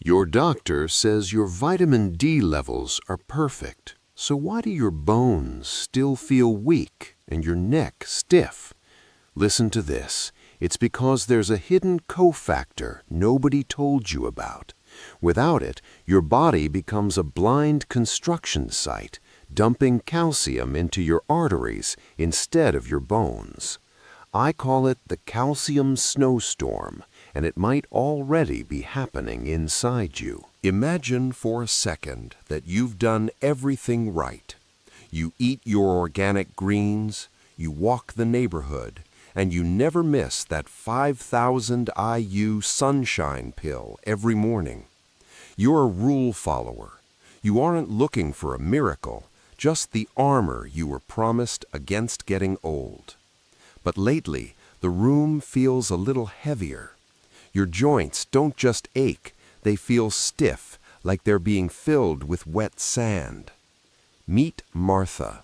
Your doctor says your vitamin D levels are perfect. So why do your bones still feel weak and your neck stiff? Listen to this. It's because there's a hidden cofactor nobody told you about. Without it, your body becomes a blind construction site, dumping calcium into your arteries instead of your bones. I call it the calcium snowstorm, and it might already be happening inside you. Imagine for a second that you've done everything right. You eat your organic greens, you walk the neighborhood, and you never miss that 5,000 IU sunshine pill every morning. You're a rule follower. You aren't looking for a miracle, just the armor you were promised against getting old. But lately, the room feels a little heavier. Your joints don't just ache, they feel stiff, like they're being filled with wet sand. Meet Martha.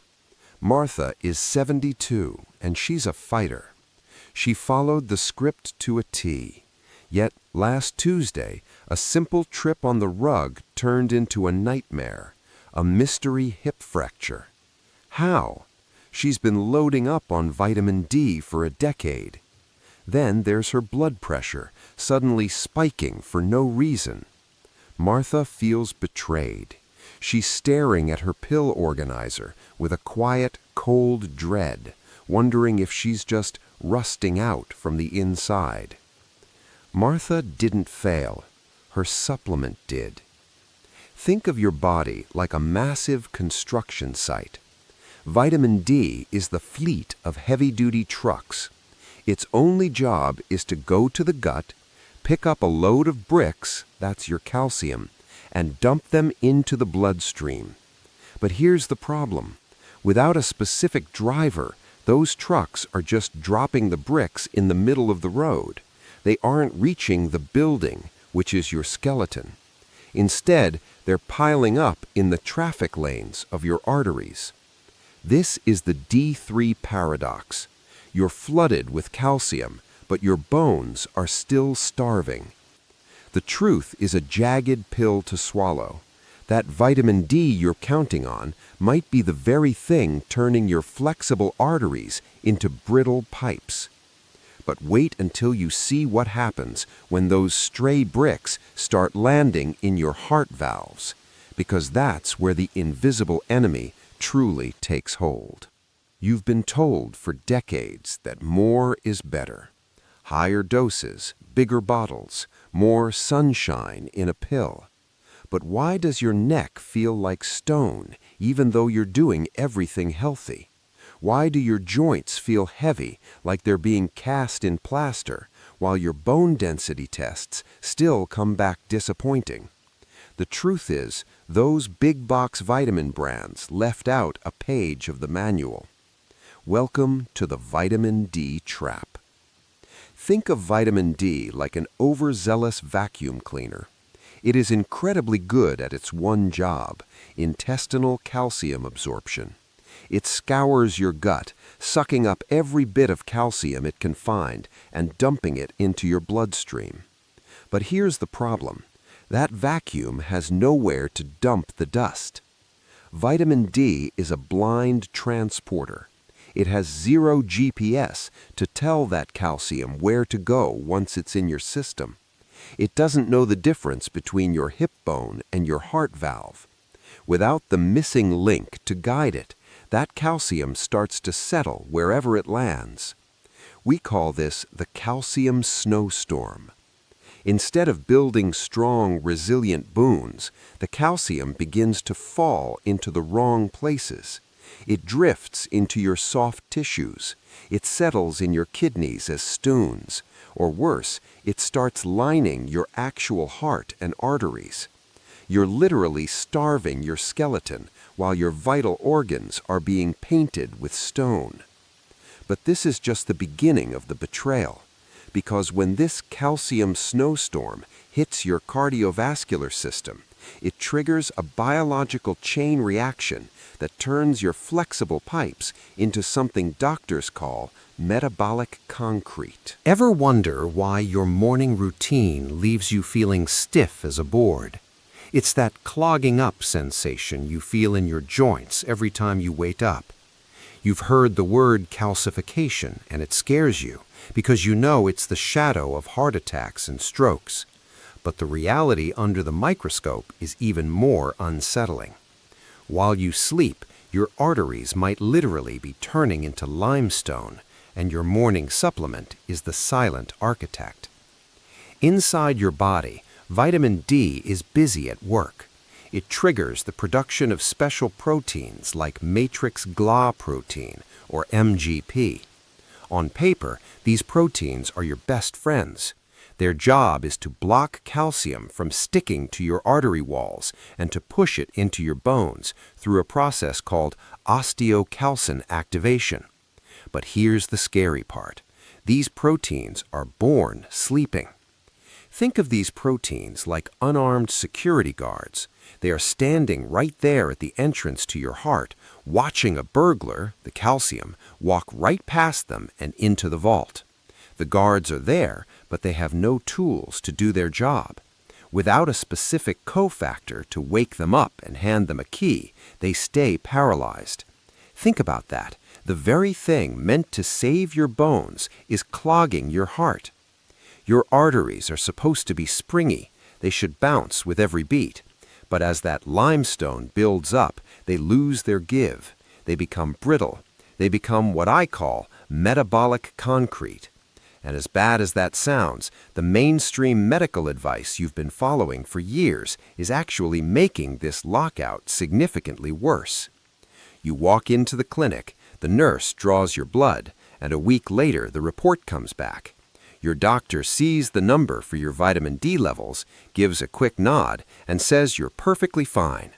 Martha is 72, and she's a fighter. She followed the script to a T. Yet last Tuesday, a simple trip on the rug turned into a nightmare, a mystery hip fracture. How? She's been loading up on vitamin D for a decade. Then there's her blood pressure, suddenly spiking for no reason. Martha feels betrayed. She's staring at her pill organizer with a quiet, cold dread, wondering if she's just rusting out from the inside. Martha didn't fail. Her supplement did. Think of your body like a massive construction site. Vitamin D is the fleet of heavy-duty trucks. Its only job is to go to the gut, pick up a load of bricks, that's your calcium, and dump them into the bloodstream. But here's the problem. Without a specific driver, those trucks are just dropping the bricks in the middle of the road. They aren't reaching the building, which is your skeleton. Instead, they're piling up in the traffic lanes of your arteries. This is the D3 paradox. You're flooded with calcium, but your bones are still starving. The truth is a jagged pill to swallow. That vitamin D you're counting on might be the very thing turning your flexible arteries into brittle pipes. But wait until you see what happens when those stray bricks start landing in your heart valves, because that's where the invisible enemy truly takes hold. You've been told for decades that more is better. Higher doses, bigger bottles, more sunshine in a pill. But why does your neck feel like stone, even though you're doing everything healthy? Why do your joints feel heavy, like they're being cast in plaster, while your bone density tests still come back disappointing? The truth is, those big box vitamin brands left out a page of the manual. Welcome to the vitamin D trap. Think of vitamin D like an overzealous vacuum cleaner. It is incredibly good at its one job, intestinal calcium absorption. It scours your gut, sucking up every bit of calcium it can find and dumping it into your bloodstream. But here's the problem. That vacuum has nowhere to dump the dust. Vitamin D is a blind transporter. It has zero GPS to tell that calcium where to go once it's in your system. It doesn't know the difference between your hip bone and your heart valve. Without the missing link to guide it, that calcium starts to settle wherever it lands. We call this the calcium snowstorm. Instead of building strong, resilient bones, the calcium begins to fall into the wrong places. It drifts into your soft tissues. It settles in your kidneys as stones. Or worse, it starts lining your actual heart and arteries. You're literally starving your skeleton while your vital organs are being painted with stone. But this is just the beginning of the betrayal, because when this calcium snowstorm hits your cardiovascular system, It triggers a biological chain reaction that turns your flexible pipes into something doctors call metabolic concrete. Ever wonder why your morning routine leaves you feeling stiff as a board? It's that clogging up sensation you feel in your joints every time you wake up. You've heard the word calcification, and it scares you because you know it's the shadow of heart attacks and strokes. But the reality under the microscope is even more unsettling. While you sleep, your arteries might literally be turning into limestone, and your morning supplement is the silent architect. Inside your body, vitamin D is busy at work. It triggers the production of special proteins like matrix GLA protein, or MGP. On paper, these proteins are your best friends. Their job is to block calcium from sticking to your artery walls and to push it into your bones through a process called osteocalcin activation. But here's the scary part. These proteins are born sleeping. Think of these proteins like unarmed security guards. They are standing right there at the entrance to your heart, watching a burglar, the calcium, walk right past them and into the vault. The guards are there, but they have no tools to do their job. Without a specific cofactor to wake them up and hand them a key, they stay paralyzed. Think about that. The very thing meant to save your bones is clogging your heart. Your arteries are supposed to be springy. They should bounce with every beat. But as that limestone builds up, they lose their give. They become brittle. They become what I call metabolic concrete. And as bad as that sounds, the mainstream medical advice you've been following for years is actually making this lockout significantly worse. You walk into the clinic, the nurse draws your blood, and a week later the report comes back. Your doctor sees the number for your vitamin D levels, gives a quick nod, and says you're perfectly fine.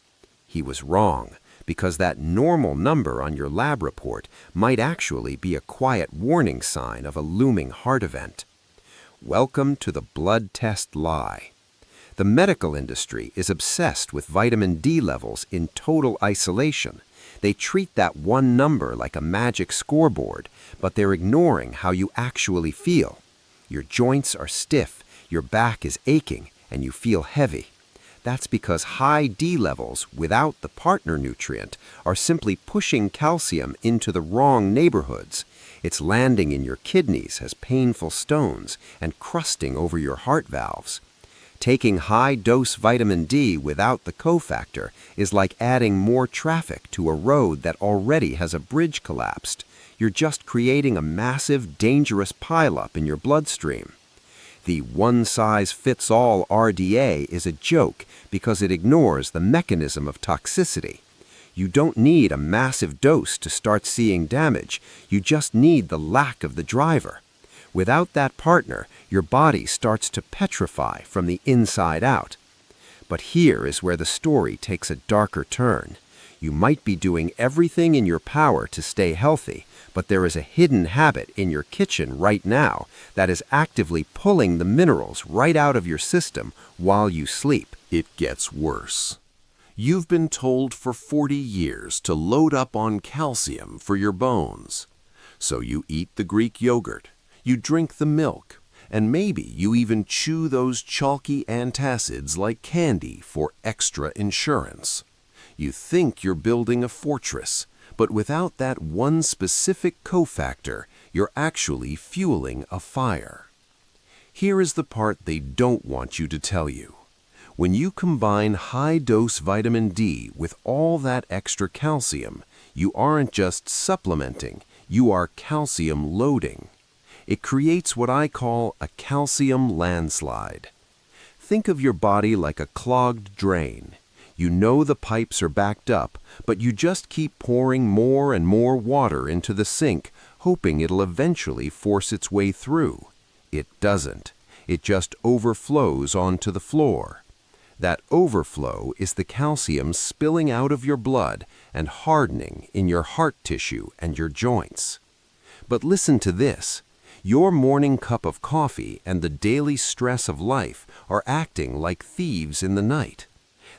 He was wrong, because that normal number on your lab report might actually be a quiet warning sign of a looming heart event. Welcome to the blood test lie. The medical industry is obsessed with vitamin D levels in total isolation. They treat that one number like a magic scoreboard, but they're ignoring how you actually feel. Your joints are stiff, your back is aching, and you feel heavy. That's because high D levels without the partner nutrient are simply pushing calcium into the wrong neighborhoods. It's landing in your kidneys as painful stones and crusting over your heart valves. Taking high-dose vitamin D without the cofactor is like adding more traffic to a road that already has a bridge collapsed. You're just creating a massive, dangerous pileup in your bloodstream. The one-size-fits-all RDA is a joke because it ignores the mechanism of toxicity. You don't need a massive dose to start seeing damage. You just need the lack of the driver. Without that partner, your body starts to petrify from the inside out. But here is where the story takes a darker turn. You might be doing everything in your power to stay healthy, but there is a hidden habit in your kitchen right now that is actively pulling the minerals right out of your system while you sleep. It gets worse. You've been told for 40 years to load up on calcium for your bones. So you eat the Greek yogurt, you drink the milk, and maybe you even chew those chalky antacids like candy for extra insurance. You think you're building a fortress, but without that one specific cofactor, you're actually fueling a fire. Here is the part they don't want you to tell you. When you combine high-dose vitamin D with all that extra calcium, you aren't just supplementing, you are calcium loading. It creates what I call a calcium landslide. Think of your body like a clogged drain. You know the pipes are backed up, but you just keep pouring more and more water into the sink, hoping it'll eventually force its way through. It doesn't. It just overflows onto the floor. That overflow is the calcium spilling out of your blood and hardening in your heart tissue and your joints. But listen to this. Your morning cup of coffee and the daily stress of life are acting like thieves in the night.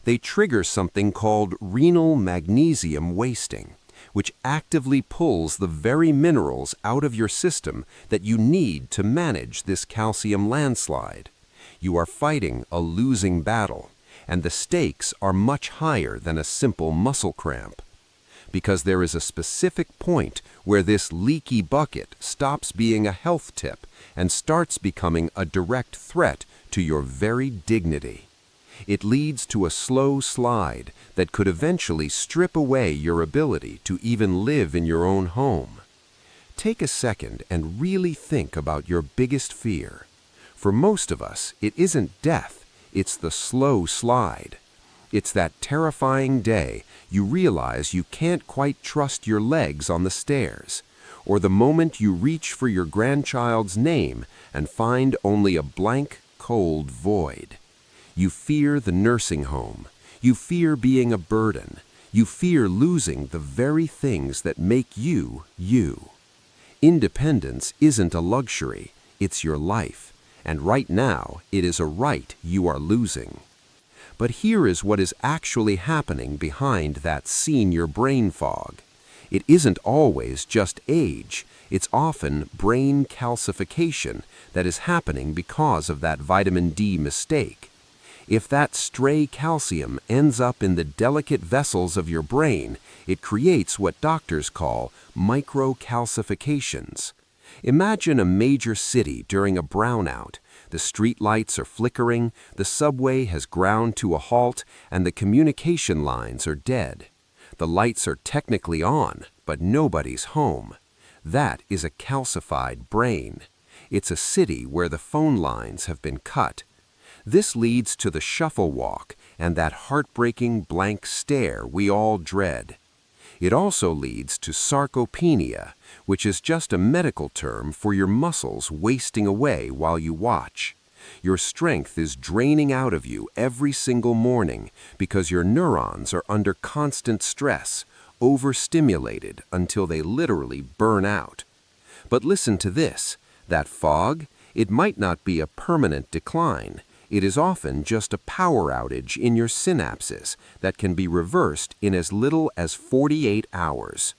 They trigger something called renal magnesium wasting, which actively pulls the very minerals out of your system that you need to manage this calcium landslide. You are fighting a losing battle, and the stakes are much higher than a simple muscle cramp. Because there is a specific point where this leaky bucket stops being a health tip and starts becoming a direct threat to your very dignity. It leads to a slow slide that could eventually strip away your ability to even live in your own home. Take a second and really think about your biggest fear. For most of us, it isn't death, it's the slow slide. It's that terrifying day you realize you can't quite trust your legs on the stairs, or the moment you reach for your grandchild's name and find only a blank, cold void. You fear the nursing home. You fear being a burden. You fear losing the very things that make you, you. Independence isn't a luxury, it's your life, and right now it is a right you are losing. But here is what is actually happening behind that senior brain fog. It isn't always just age, it's often brain calcification that is happening because of that vitamin D mistake. If that stray calcium ends up in the delicate vessels of your brain, it creates what doctors call microcalcifications. Imagine a major city during a brownout. The street lights are flickering, the subway has ground to a halt, and the communication lines are dead. The lights are technically on, but nobody's home. That is a calcified brain. It's a city where the phone lines have been cut. This leads to the shuffle walk and that heartbreaking blank stare we all dread. It also leads to sarcopenia, which is just a medical term for your muscles wasting away while you watch. Your strength is draining out of you every single morning because your neurons are under constant stress, overstimulated until they literally burn out. But listen to this, that fog, it might not be a permanent decline. It is often just a power outage in your synapses that can be reversed in as little as 48 hours.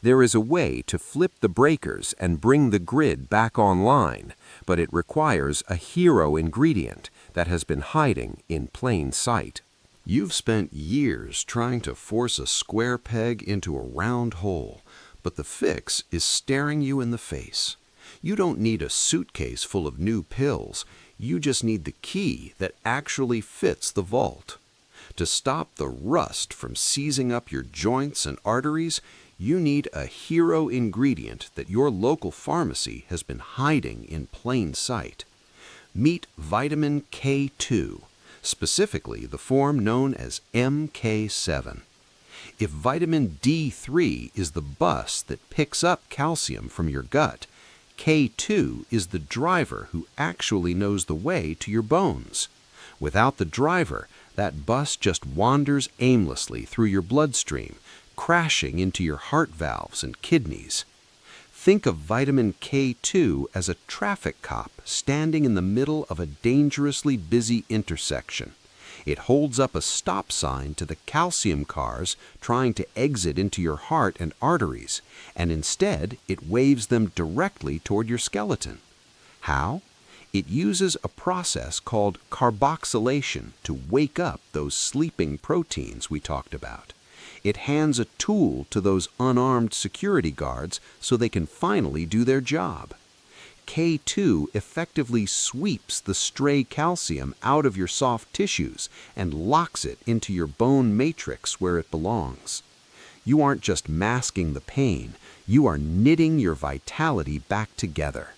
There is a way to flip the breakers and bring the grid back online, but it requires a hero ingredient that has been hiding in plain sight. You've spent years trying to force a square peg into a round hole, but the fix is staring you in the face. You don't need a suitcase full of new pills. You just need the key that actually fits the vault. To stop the rust from seizing up your joints and arteries, you need a hero ingredient that your local pharmacy has been hiding in plain sight. Meet vitamin K2, specifically the form known as MK7. If vitamin D3 is the bus that picks up calcium from your gut, K2 is the driver who actually knows the way to your bones. Without the driver, that bus just wanders aimlessly through your bloodstream, crashing into your heart valves and kidneys. Think of vitamin K2 as a traffic cop standing in the middle of a dangerously busy intersection. It holds up a stop sign to the calcium cars trying to exit into your heart and arteries, and instead it waves them directly toward your skeleton. How? It uses a process called carboxylation to wake up those sleeping proteins we talked about. It hands a tool to those unarmed security guards so they can finally do their job. K2 effectively sweeps the stray calcium out of your soft tissues and locks it into your bone matrix where it belongs. You aren't just masking the pain, you are knitting your vitality back together.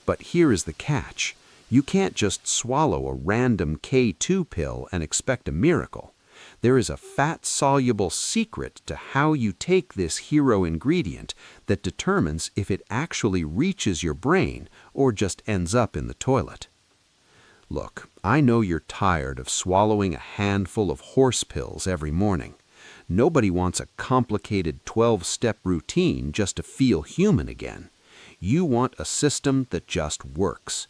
But here is the catch. You can't just swallow a random K2 pill and expect a miracle. There is a fat-soluble secret to how you take this hero ingredient that determines if it actually reaches your brain or just ends up in the toilet. Look, I know you're tired of swallowing a handful of horse pills every morning. Nobody wants a complicated 12-step routine just to feel human again. You want a system that just works.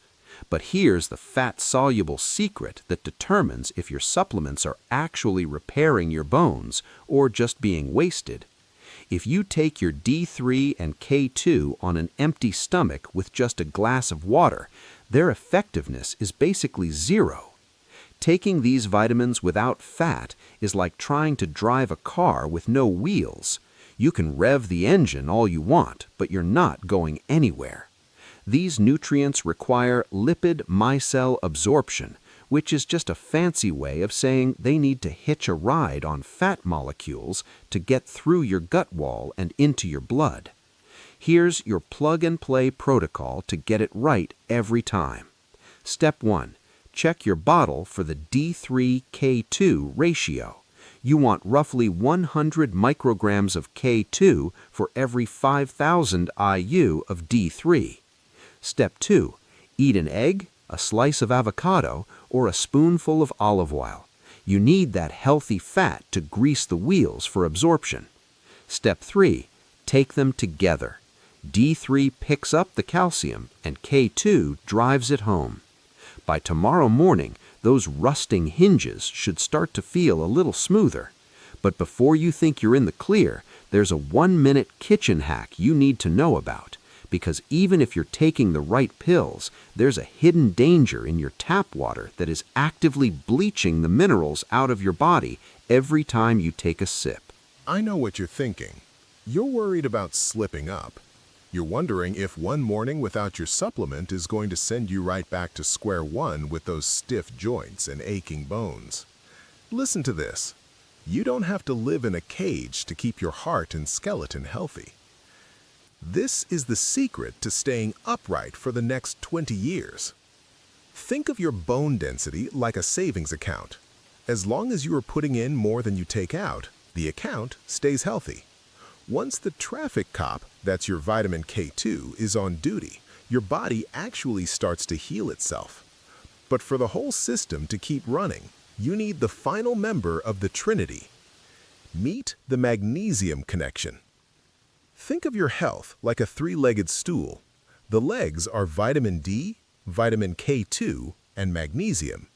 But here's the fat-soluble secret that determines if your supplements are actually repairing your bones or just being wasted. If you take your D3 and K2 on an empty stomach with just a glass of water, their effectiveness is basically zero. Taking these vitamins without fat is like trying to drive a car with no wheels. You can rev the engine all you want, but you're not going anywhere. These nutrients require lipid micelle absorption, which is just a fancy way of saying they need to hitch a ride on fat molecules to get through your gut wall and into your blood. Here's your plug-and-play protocol to get it right every time. Step 1. Check your bottle for the D3-K2 ratio. You want roughly 100 micrograms of K2 for every 5,000 IU of D3. Step 2. Eat an egg, a slice of avocado, or a spoonful of olive oil. You need that healthy fat to grease the wheels for absorption. Step 3. Take them together. D3 picks up the calcium and K2 drives it home. By tomorrow morning, those rusting hinges should start to feel a little smoother. But before you think you're in the clear, there's a 1-minute kitchen hack you need to know about. Because even if you're taking the right pills, there's a hidden danger in your tap water that is actively bleaching the minerals out of your body every time you take a sip. I know what you're thinking. You're worried about slipping up. You're wondering if one morning without your supplement is going to send you right back to square one with those stiff joints and aching bones. Listen to this. You don't have to live in a cage to keep your heart and skeleton healthy. This is the secret to staying upright for the next 20 years. Think of your bone density like a savings account. As long as you are putting in more than you take out, the account stays healthy. Once the traffic cop, that's your vitamin K2, is on duty, your body actually starts to heal itself. But for the whole system to keep running, you need the final member of the Trinity. Meet the magnesium connection. Think of your health like a three-legged stool. The legs are vitamin D, vitamin K2, and magnesium.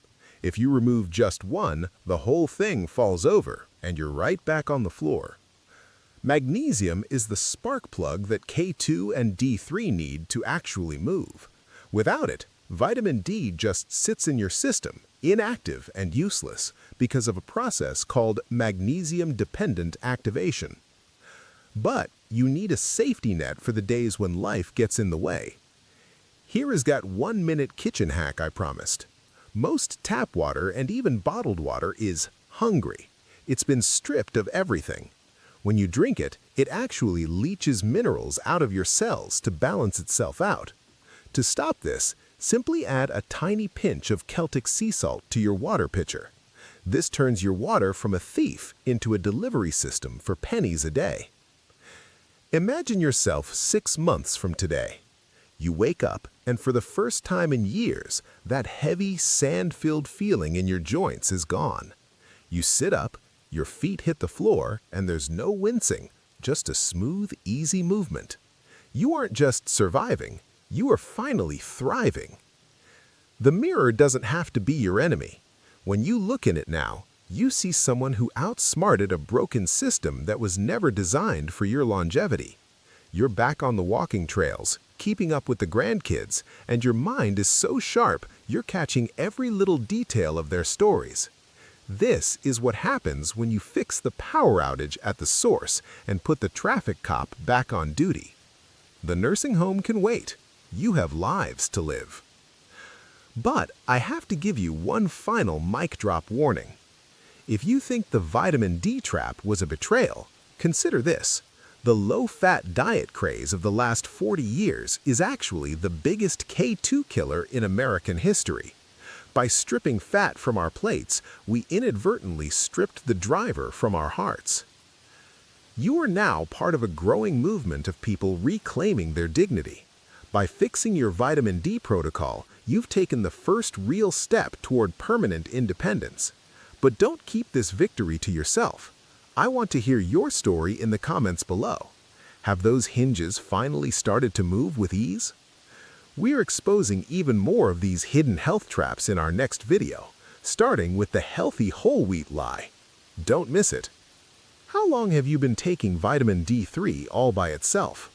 If you remove just one, the whole thing falls over, and you're right back on the floor. Magnesium is the spark plug that K2 and D3 need to actually move. Without it, vitamin D just sits in your system, inactive and useless, because of a process called magnesium-dependent activation. But you need a safety net for the days when life gets in the way. Here is that 1-minute kitchen hack I promised. Most tap water and even bottled water is hungry. It's been stripped of everything. When you drink it, it actually leaches minerals out of your cells to balance itself out. To stop this, simply add a tiny pinch of Celtic sea salt to your water pitcher. This turns your water from a thief into a delivery system for pennies a day. Imagine yourself 6 months from today. You wake up, and for the first time in years, that heavy, sand-filled feeling in your joints is gone. You sit up, your feet hit the floor, and there's no wincing, just a smooth, easy movement. You aren't just surviving, you are finally thriving. The mirror doesn't have to be your enemy. When you look in it now, you see someone who outsmarted a broken system that was never designed for your longevity. You're back on the walking trails, keeping up with the grandkids, and your mind is so sharp you're catching every little detail of their stories. This is what happens when you fix the power outage at the source and put the traffic cop back on duty. The nursing home can wait. You have lives to live. But I have to give you one final mic drop warning. If you think the vitamin D trap was a betrayal, consider this. The low-fat diet craze of the last 40 years is actually the biggest K2 killer in American history. By stripping fat from our plates, we inadvertently stripped the driver from our hearts. You are now part of a growing movement of people reclaiming their dignity. By fixing your vitamin D protocol, you've taken the first real step toward permanent independence. But don't keep this victory to yourself. I want to hear your story in the comments below. Have those hinges finally started to move with ease? We're exposing even more of these hidden health traps in our next video, starting with the healthy whole wheat lie. Don't miss it. How long have you been taking vitamin D3 all by itself?